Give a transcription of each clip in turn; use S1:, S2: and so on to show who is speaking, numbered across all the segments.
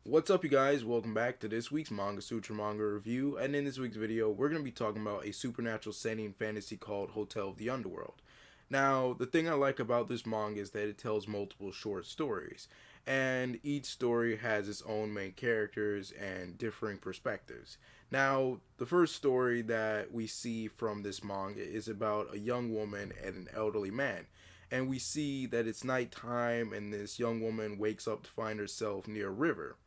S1: What's up, you guys? Welcome back to this week's Manga Sutra manga review. And in this week's video, we're going to be talking about a supernatural setting fantasy called Hotel of the Underworld. Now, the thing I like about this manga is that it tells multiple short stories, and each story has its own main characters and differing perspectives. Now, the first story that we see from this manga is about a young woman and an elderly man. And we see that it's nighttime, and this young woman wakes up to find herself near a river.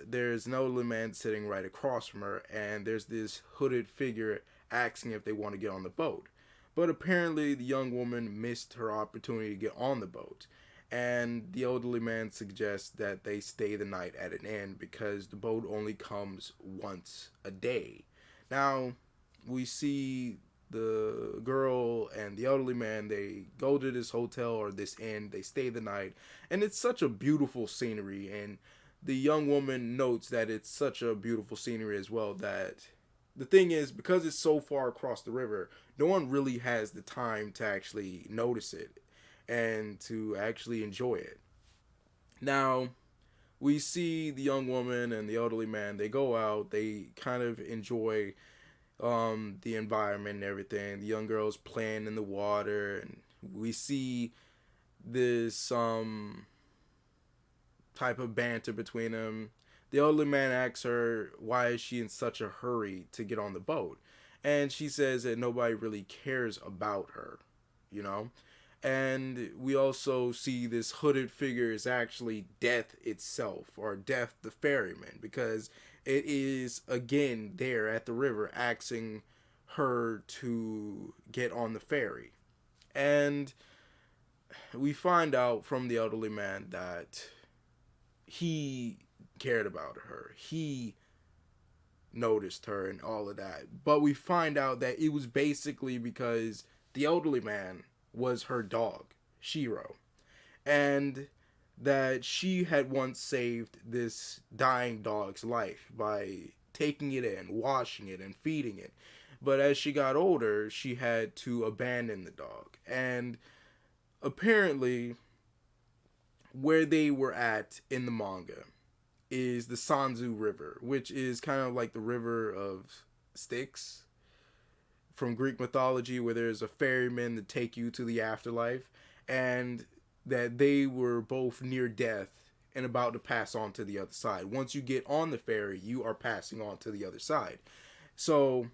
S1: There's an elderly man sitting right across from her, and there's this hooded figure asking if they want to get on the boat. But apparently, the young woman missed her opportunity to get on the boat, and the elderly man suggests that they stay the night at an inn because the boat only comes once a day. Now, we see the girl and the elderly man, they go to this hotel or this inn, they stay the night, and it's such a beautiful scenery. And the young woman notes that it's such a beautiful scenery as well, that the thing is, because it's so far across the river, no one really has the time to actually notice it and to actually enjoy it. Now, we see the young woman and the elderly man, they go out, they kind of enjoy the environment and everything. The young girl's playing in the water, and we see this type of banter between them. The elderly man asks her why is she in such a hurry to get on the boat, and she says that nobody really cares about her, you know. And we also see this hooded figure is actually Death itself, or Death the ferryman, because it is again there at the river asking her to get on the ferry. And we find out from the elderly man that he cared about her. He noticed her and all of that. But we find out that it was basically because the elderly man was her dog, Shiro. And that she had once saved this dying dog's life by taking it in, washing it, and feeding it. But as she got older, she had to abandon the dog. And apparently, where they were at in the manga is the Sanzu River, which is kind of like the river of Styx from Greek mythology, where there's a ferryman to take you to the afterlife, and that they were both near death and about to pass on to the other side. Once you get on the ferry, you are passing on to the other side. So,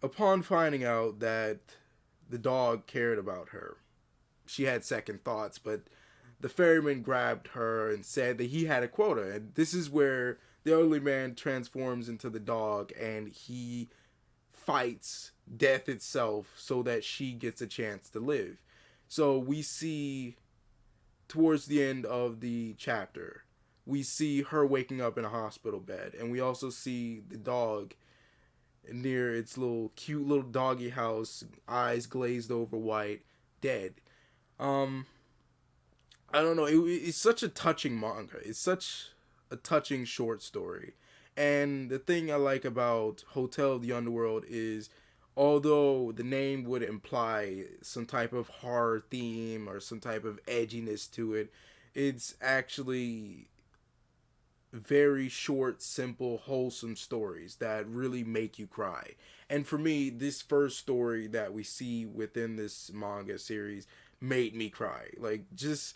S1: upon finding out that the dog cared about her, she had second thoughts, but the ferryman grabbed her and said that he had a quota. And this is where the elderly man transforms into the dog, and he fights death itself so that she gets a chance to live. So we see towards the end of the chapter, we see her waking up in a hospital bed, and we also see the dog near its little cute little doggy house, eyes glazed over white, dead. Um, I don't know. It's such a touching manga. It's such a touching short story. And the thing I like about Hotel of the Underworld is, although the name would imply some type of horror theme or some type of edginess to it, it's actually very short, simple, wholesome stories that really make you cry. And for me, this first story that we see within this manga series made me cry. Like, just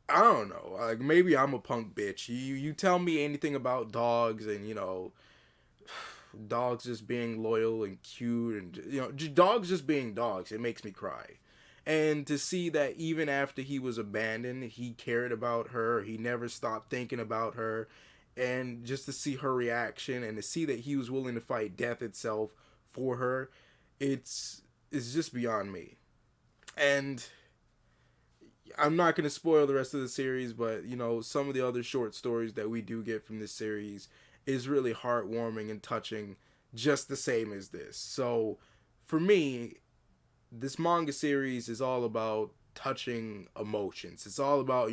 S1: I don't know. Like, maybe I'm a punk bitch. You tell me anything about dogs, and dogs just being loyal and cute, and dogs just being dogs, it makes me cry. And to see that even after he was abandoned, he cared about her. He never stopped thinking about her. And just to see her reaction, and to see that he was willing to fight death itself for her, it's just beyond me. And I'm not going to spoil the rest of the series, but some of the other short stories that we do get from this series is really heartwarming and touching, just the same as this. So, for me, this manga series is all about touching emotions. It's all about,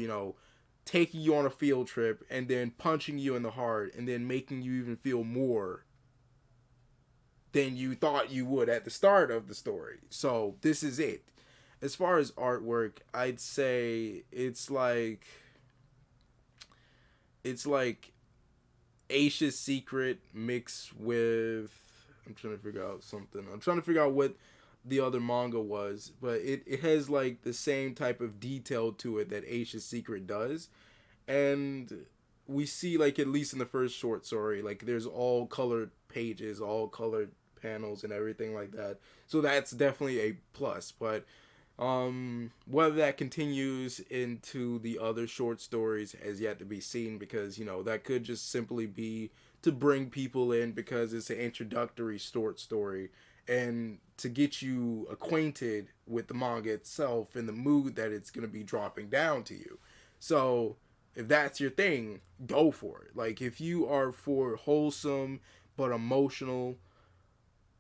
S1: taking you on a field trip and then punching you in the heart and then making you even feel more than you thought you would at the start of the story. So, this is it. As far as artwork, I'd say it's like it's like Aisha's Secret mixed with, I'm trying to figure out something. I'm trying to figure out what the other manga was, but it has like the same type of detail to it that Aisha's Secret does. And we see, like, at least in the first short story, like there's all colored pages, all colored panels and everything like that. So that's definitely a plus. But whether that continues into the other short stories has yet to be seen, because that could just simply be to bring people in because it's an introductory short story and to get you acquainted with the manga itself and the mood that it's going to be dropping down to you. So if that's your thing, go for it. Like, if you are for wholesome but emotional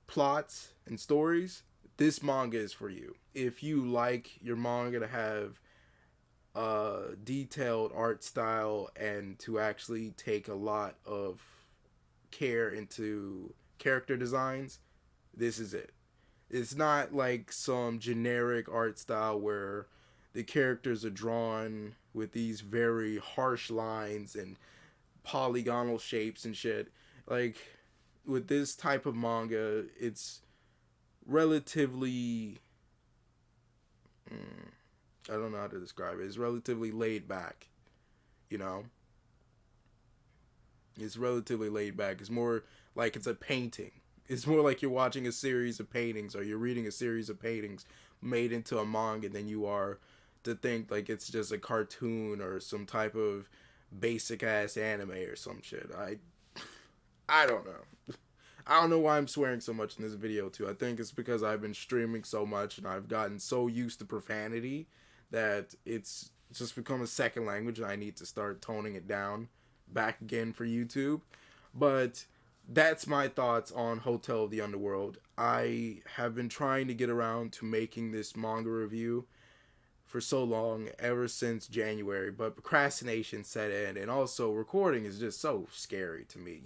S1: plots and stories, this manga is for you. If you like your manga to have a detailed art style and to actually take a lot of care into character designs, this is it. It's not like some generic art style where the characters are drawn with these very harsh lines and polygonal shapes and shit. Like, with this type of manga, it's relatively, I don't know how to describe it. It's relatively laid back, you know? It's relatively laid back. It's more like it's a painting. It's more like you're watching a series of paintings or you're reading a series of paintings made into a manga than you are to think like it's just a cartoon or some type of basic ass anime or some shit. I don't know. I don't know why I'm swearing so much in this video too. I think it's because I've been streaming so much and I've gotten so used to profanity that it's just become a second language and I need to start toning it down back again for YouTube. But that's my thoughts on Hotel of the Underworld. I have been trying to get around to making this manga review for so long, ever since January, but procrastination set in, and also recording is just so scary to me.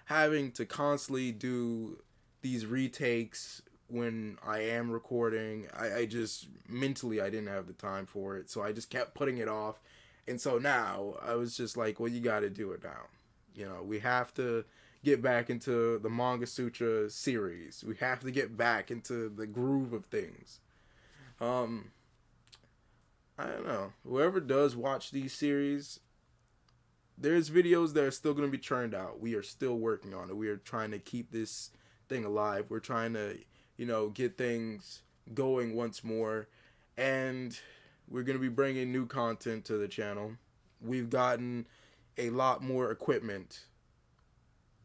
S1: Having to constantly do these retakes when I am recording, I just mentally I didn't have the time for it, so I just kept putting it off, and so now I was just like, well, you got to do it now. We have to get back into the Manga Sutra series. We have to get back into the groove of things. Um, I don't know. Whoever does watch these series, there's videos that are still going to be churned out. We are still working on it. We are trying to keep this thing alive. We're trying to, get things going once more. And we're going to be bringing new content to the channel. We've gotten a lot more equipment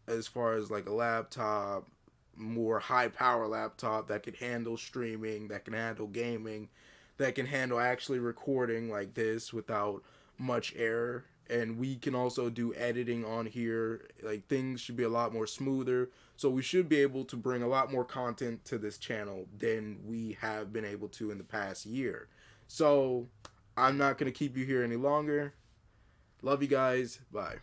S1: as far as like a laptop, more high power laptop that can handle streaming, that can handle gaming, that can handle actually recording like this without much error. And we can also do editing on here. Like, things should be a lot more smoother. So we should be able to bring a lot more content to this channel than we have been able to in the past year. So I'm not going to keep you here any longer. Love you guys. Bye.